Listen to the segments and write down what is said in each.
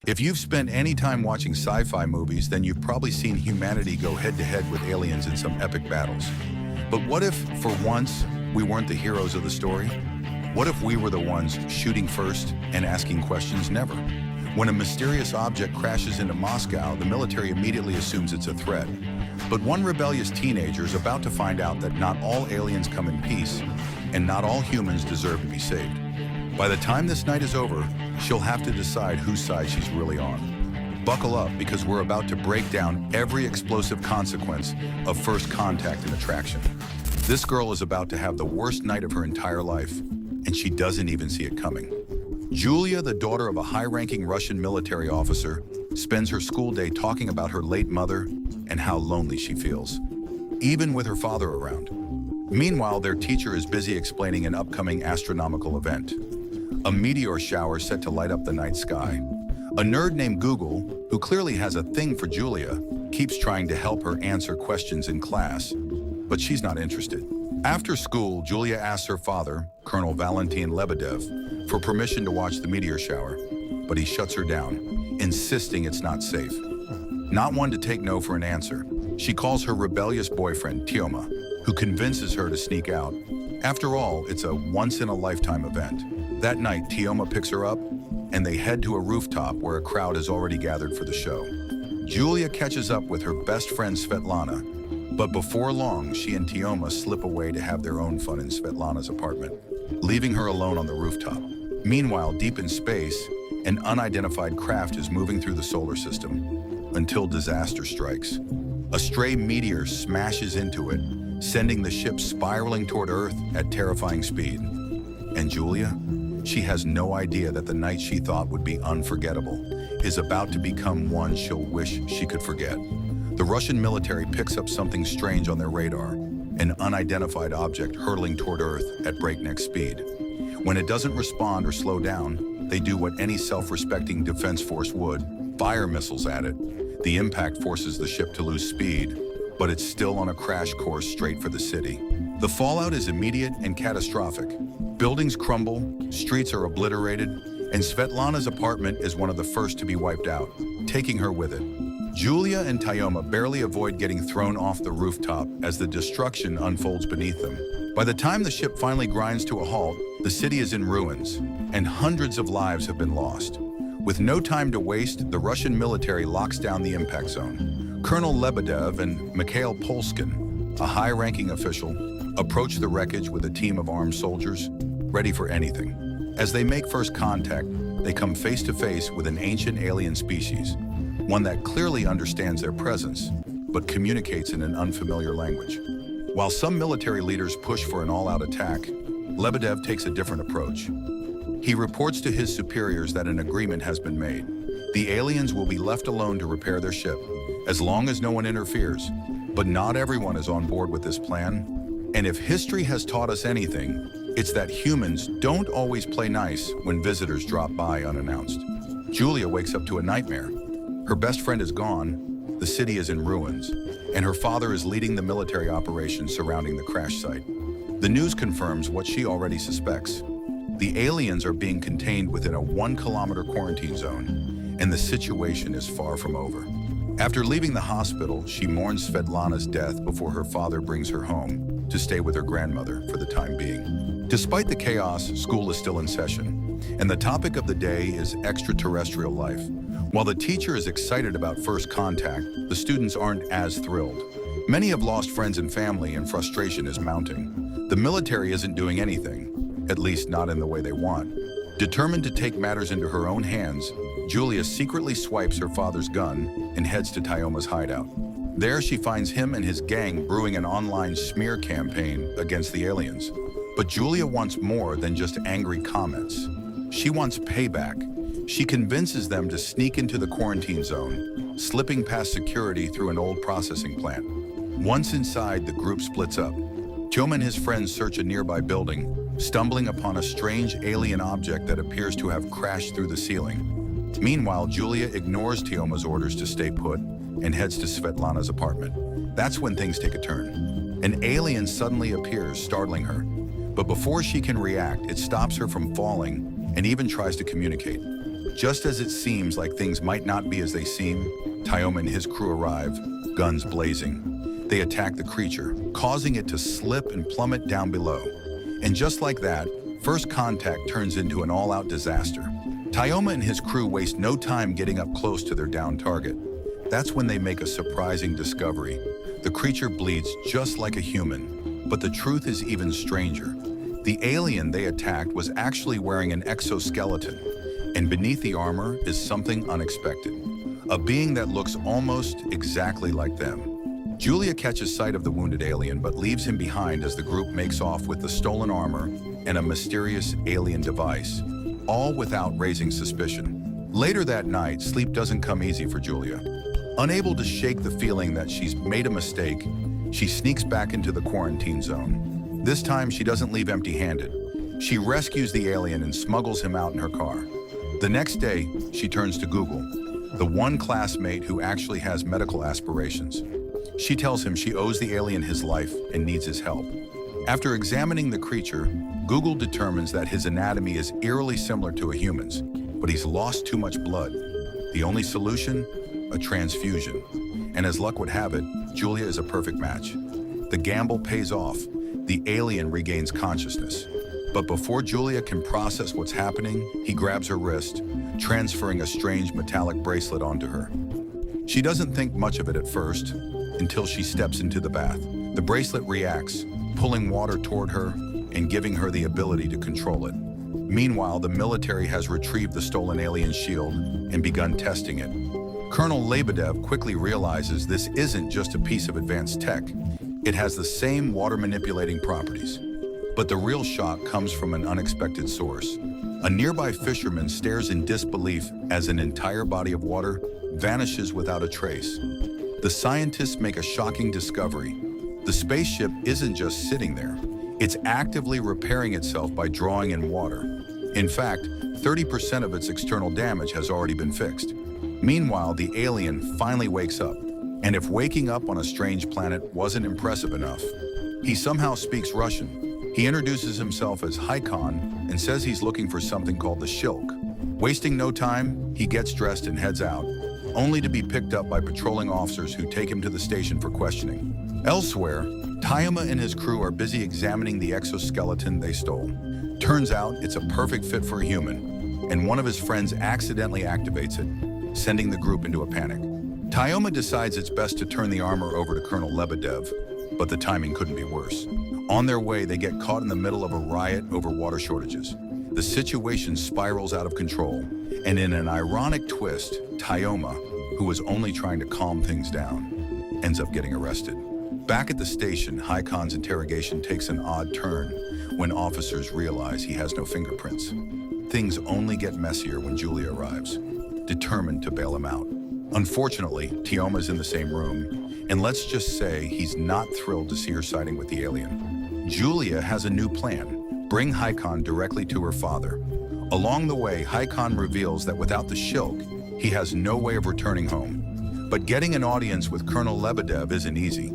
If you've spent any time watching sci-fi movies, then you've probably seen humanity go head-to-head with aliens in some epic battles. But what if, for once, we weren't the heroes of the story? What if we were the ones shooting first and asking questions never? When a mysterious object crashes into Moscow, the military immediately assumes it's a threat. But one rebellious teenager is about to find out that not all aliens come in peace, and not all humans deserve to be saved. By the time this night is over, she'll have to decide whose side she's really on. Buckle up, because we're about to break down every explosive consequence of first contact and attraction. This girl is about to have the worst night of her entire life, and she doesn't even see it coming. Julia, the daughter of a high-ranking Russian military officer, spends her school day talking about her late mother and how lonely she feels, even with her father around. Meanwhile, their teacher is busy explaining an upcoming astronomical event, a meteor shower set to light up the night sky. A nerd named Google, who clearly has a thing for Julia, keeps trying to help her answer questions in class, but she's not interested. After school, Julia asks her father, Colonel Valentin Lebedev, for permission to watch the meteor shower, but he shuts her down, insisting it's not safe. Not one to take no for an answer, she calls her rebellious boyfriend, Tioma, who convinces her to sneak out. After all, it's a once-in-a-lifetime event. That night, Tioma picks her up, and they head to a rooftop where a crowd has already gathered for the show. Julia catches up with her best friend Svetlana, but before long, she and Tioma slip away to have their own fun in Svetlana's apartment, leaving her alone on the rooftop. Meanwhile, deep in space, an unidentified craft is moving through the solar system until disaster strikes. A stray meteor smashes into it, sending the ship spiraling toward Earth at terrifying speed. And Julia? She has no idea that the night she thought would be unforgettable is about to become one she'll wish she could forget. The Russian military picks up something strange on their radar, an unidentified object hurtling toward Earth at breakneck speed. When it doesn't respond or slow down, they do what any self-respecting defense force would: fire missiles at it. The impact forces the ship to lose speed, but it's still on a crash course straight for the city. The fallout is immediate and catastrophic. Buildings crumble, streets are obliterated, and Svetlana's apartment is one of the first to be wiped out, taking her with it. Julia and Tioma barely avoid getting thrown off the rooftop as the destruction unfolds beneath them. By the time the ship finally grinds to a halt, the city is in ruins, and hundreds of lives have been lost. With no time to waste, the Russian military locks down the impact zone. Colonel Lebedev and Mikhail Polskin, a high-ranking official, approach the wreckage with a team of armed soldiers, ready for anything. As they make first contact, they come face to face with an ancient alien species, one that clearly understands their presence, but communicates in an unfamiliar language. While some military leaders push for an all-out attack, Lebedev takes a different approach. He reports to his superiors that an agreement has been made. The aliens will be left alone to repair their ship, as long as no one interferes. But not everyone is on board with this plan. And if history has taught us anything, it's that humans don't always play nice when visitors drop by unannounced. Julia wakes up to a nightmare. Her best friend is gone, the city is in ruins, and her father is leading the military operations surrounding the crash site. The news confirms what she already suspects. The aliens are being contained within a 1-kilometer quarantine zone, and the situation is far from over. After leaving the hospital, she mourns Svetlana's death before her father brings her home to stay with her grandmother for the time being. Despite the chaos, school is still in session, and the topic of the day is extraterrestrial life. While the teacher is excited about first contact, the students aren't as thrilled. Many have lost friends and family, and frustration is mounting. The military isn't doing anything, at least not in the way they want. Determined to take matters into her own hands, Julia secretly swipes her father's gun and heads to Tioma's hideout. There she finds him and his gang brewing an online smear campaign against the aliens. But Julia wants more than just angry comments. She wants payback. She convinces them to sneak into the quarantine zone, slipping past security through an old processing plant. Once inside, the group splits up. Tioma and his friends search a nearby building, stumbling upon a strange alien object that appears to have crashed through the ceiling. Meanwhile, Julia ignores Tioma's orders to stay put and heads to Svetlana's apartment. That's when things take a turn. An alien suddenly appears, startling her. But before she can react, it stops her from falling and even tries to communicate. Just as it seems like things might not be as they seem, Tyoma and his crew arrive, guns blazing. They attack the creature, causing it to slip and plummet down below. And just like that, first contact turns into an all-out disaster. Tyoma and his crew waste no time getting up close to their downed target. That's when they make a surprising discovery. The creature bleeds just like a human, but the truth is even stranger. The alien they attacked was actually wearing an exoskeleton, and beneath the armor is something unexpected. A being that looks almost exactly like them. Julia catches sight of the wounded alien but leaves him behind as the group makes off with the stolen armor and a mysterious alien device, all without raising suspicion. Later that night, sleep doesn't come easy for Julia. Unable to shake the feeling that she's made a mistake, she sneaks back into the quarantine zone. This time, she doesn't leave empty-handed. She rescues the alien and smuggles him out in her car. The next day, she turns to Google, the one classmate who actually has medical aspirations. She tells him she owes the alien his life and needs his help. After examining the creature, Google determines that his anatomy is eerily similar to a human's, but he's lost too much blood. The only solution? A transfusion. And as luck would have it, Julia is a perfect match. The gamble pays off. The alien regains consciousness. But before Julia can process what's happening, he grabs her wrist, transferring a strange metallic bracelet onto her. She doesn't think much of it at first, until she steps into the bath. The bracelet reacts, pulling water toward her and giving her the ability to control it. Meanwhile, the military has retrieved the stolen alien shield and begun testing it. Colonel Lebedev quickly realizes this isn't just a piece of advanced tech. It has the same water-manipulating properties. But the real shock comes from an unexpected source. A nearby fisherman stares in disbelief as an entire body of water vanishes without a trace. The scientists make a shocking discovery. The spaceship isn't just sitting there. It's actively repairing itself by drawing in water. In fact, 30% of its external damage has already been fixed. Meanwhile, the alien finally wakes up. And if waking up on a strange planet wasn't impressive enough, he somehow speaks Russian. He introduces himself as Hikon and says he's looking for something called the Shilk. Wasting no time, he gets dressed and heads out, only to be picked up by patrolling officers who take him to the station for questioning. Elsewhere, Tyoma and his crew are busy examining the exoskeleton they stole. Turns out it's a perfect fit for a human, and one of his friends accidentally activates it, sending the group into a panic. Tyoma decides it's best to turn the armor over to Colonel Lebedev, but the timing couldn't be worse. On their way, they get caught in the middle of a riot over water shortages. The situation spirals out of control, and in an ironic twist, Tyoma, who was only trying to calm things down, ends up getting arrested. Back at the station, Hikon's interrogation takes an odd turn when officers realize he has no fingerprints. Things only get messier when Julia arrives, determined to bail him out. Unfortunately, Tyoma's in the same room, and let's just say he's not thrilled to see her siding with the alien. Julia has a new plan: bring Hikon directly to her father. Along the way, Hikon reveals that without the Shilk, he has no way of returning home. But getting an audience with Colonel Lebedev isn't easy.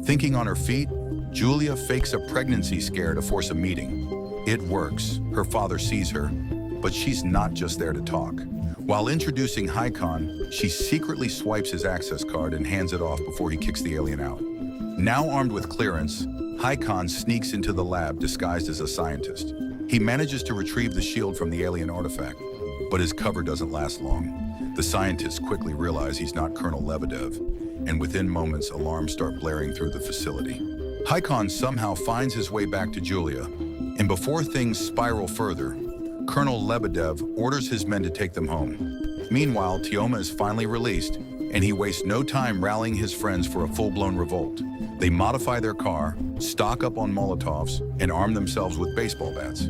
Thinking on her feet, Julia fakes a pregnancy scare to force a meeting. It works. Her father sees her, but she's not just there to talk. While introducing Hikon, she secretly swipes his access card and hands it off before he kicks the alien out. Now armed with clearance, Hikon sneaks into the lab disguised as a scientist. He manages to retrieve the shield from the alien artifact, but his cover doesn't last long. The scientists quickly realize he's not Colonel Lebedev, and within moments, alarms start blaring through the facility. Hikon somehow finds his way back to Julia, and before things spiral further, Colonel Lebedev orders his men to take them home. Meanwhile, Tyoma is finally released, and he wastes no time rallying his friends for a full-blown revolt. They modify their car, stock up on Molotovs, and arm themselves with baseball bats.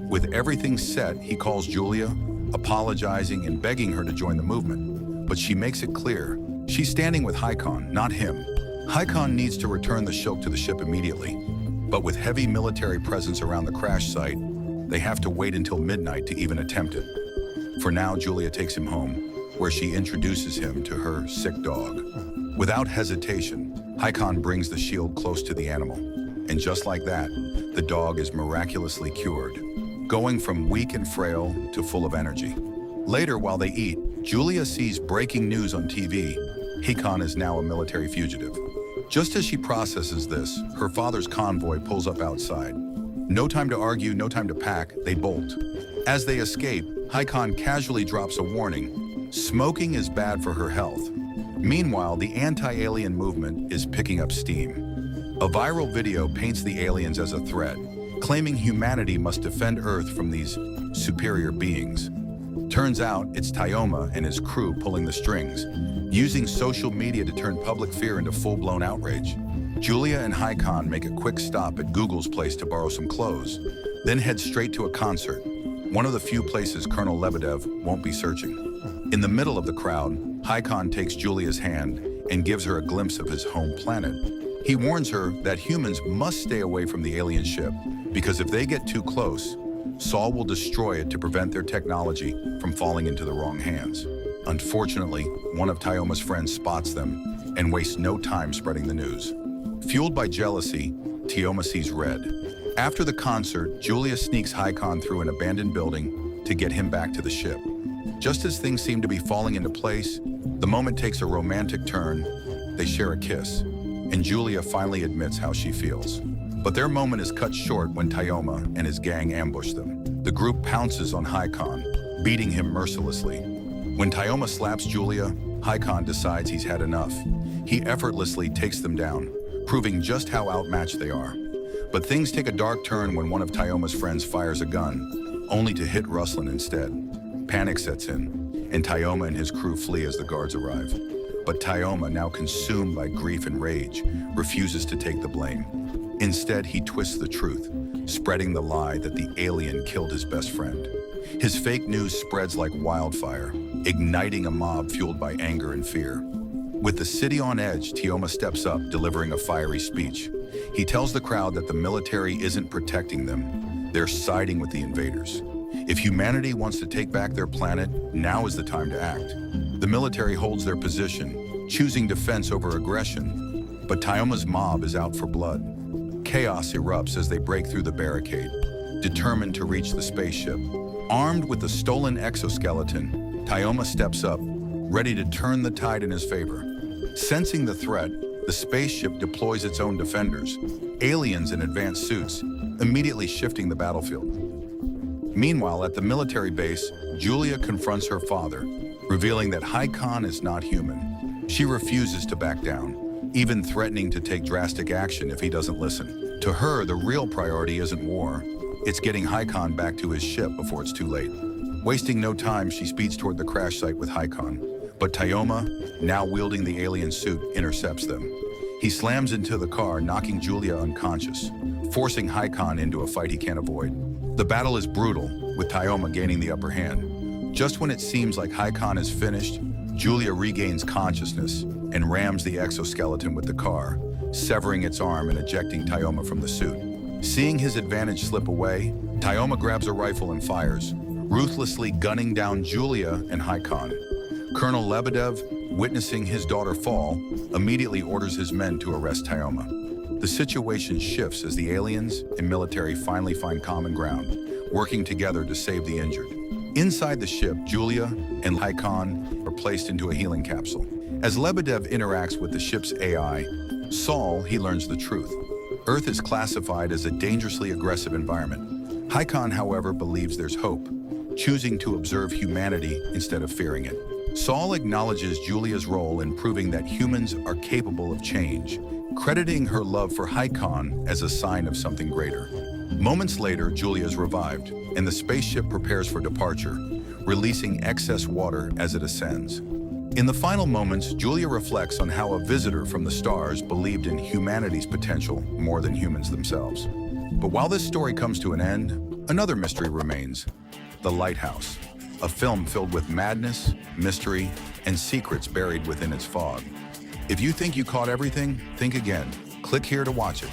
With everything set, he calls Julia, apologizing and begging her to join the movement. But she makes it clear, she's standing with Hikon, not him. Hikon needs to return the Shilk to the ship immediately, but with heavy military presence around the crash site, they have to wait until midnight to even attempt it. For now, Julia takes him home, where she introduces him to her sick dog. Without hesitation, Hikon brings the shield close to the animal, and just like that, the dog is miraculously cured, going from weak and frail to full of energy. Later, while they eat, Julia sees breaking news on TV. Hikon is now a military fugitive. Just as she processes this, her father's convoy pulls up outside. No time to argue, no time to pack, they bolt. As they escape, Hikon casually drops a warning. Smoking is bad for her health. Meanwhile, the anti-alien movement is picking up steam. A viral video paints the aliens as a threat, claiming humanity must defend Earth from these superior beings. Turns out it's Tayoma and his crew pulling the strings, using social media to turn public fear into full-blown outrage. Julia and Hikon make a quick stop at Google's place to borrow some clothes, then head straight to a concert, one of the few places Colonel Lebedev won't be searching. In the middle of the crowd, Hikon takes Julia's hand and gives her a glimpse of his home planet. He warns her that humans must stay away from the alien ship because if they get too close, Saul will destroy it to prevent their technology from falling into the wrong hands. Unfortunately, one of Tayoma's friends spots them and wastes no time spreading the news. Fueled by jealousy, Tayoma sees red. After the concert, Julia sneaks Hikon through an abandoned building to get him back to the ship. Just as things seem to be falling into place, the moment takes a romantic turn. They share a kiss, and Julia finally admits how she feels. But their moment is cut short when Tayoma and his gang ambush them. The group pounces on Hikon, beating him mercilessly. When Tayoma slaps Julia, Hikon decides he's had enough. He effortlessly takes them down, proving just how outmatched they are. But things take a dark turn when one of Tayoma's friends fires a gun, only to hit Ruslan instead. Panic sets in, and Tayoma and his crew flee as the guards arrive. But Tayoma, now consumed by grief and rage, refuses to take the blame. Instead, he twists the truth, spreading the lie that the alien killed his best friend. His fake news spreads like wildfire, igniting a mob fueled by anger and fear. With the city on edge, Tayoma steps up, delivering a fiery speech. He tells the crowd that the military isn't protecting them. They're siding with the invaders. If humanity wants to take back their planet, now is the time to act. The military holds their position, choosing defense over aggression. But Tayoma's mob is out for blood. Chaos erupts as they break through the barricade, determined to reach the spaceship. Armed with the stolen exoskeleton, Tayoma steps up, ready to turn the tide in his favor. Sensing the threat, the spaceship deploys its own defenders, aliens in advanced suits, immediately shifting the battlefield. Meanwhile, at the military base, Julia confronts her father, revealing that Hikon is not human. She refuses to back down, even threatening to take drastic action if he doesn't listen. To her, the real priority isn't war. It's getting Hikon back to his ship before it's too late. Wasting no time, she speeds toward the crash site with Hikon. But Tayoma, now wielding the alien suit, intercepts them. He slams into the car, knocking Julia unconscious, forcing Hikon into a fight he can't avoid. The battle is brutal, with Tayoma gaining the upper hand. Just when it seems like Hikon is finished, Julia regains consciousness and rams the exoskeleton with the car, severing its arm and ejecting Tayoma from the suit. Seeing his advantage slip away, Tayoma grabs a rifle and fires, ruthlessly gunning down Julia and Hikon. Colonel Lebedev, witnessing his daughter fall, immediately orders his men to arrest Tayoma. The situation shifts as the aliens and military finally find common ground, working together to save the injured. Inside the ship, Julia and Hikon are placed into a healing capsule. As Lebedev interacts with the ship's AI, Saul, he learns the truth. Earth is classified as a dangerously aggressive environment. Hikon, however, believes there's hope, choosing to observe humanity instead of fearing it. Saul acknowledges Julia's role in proving that humans are capable of change, crediting her love for Hikon as a sign of something greater. Moments later, Julia is revived, and the spaceship prepares for departure, releasing excess water as it ascends. In the final moments, Julia reflects on how a visitor from the stars believed in humanity's potential more than humans themselves. But while this story comes to an end, another mystery remains: the Lighthouse, a film filled with madness, mystery, and secrets buried within its fog. If you think you caught everything, think again. Click here to watch it.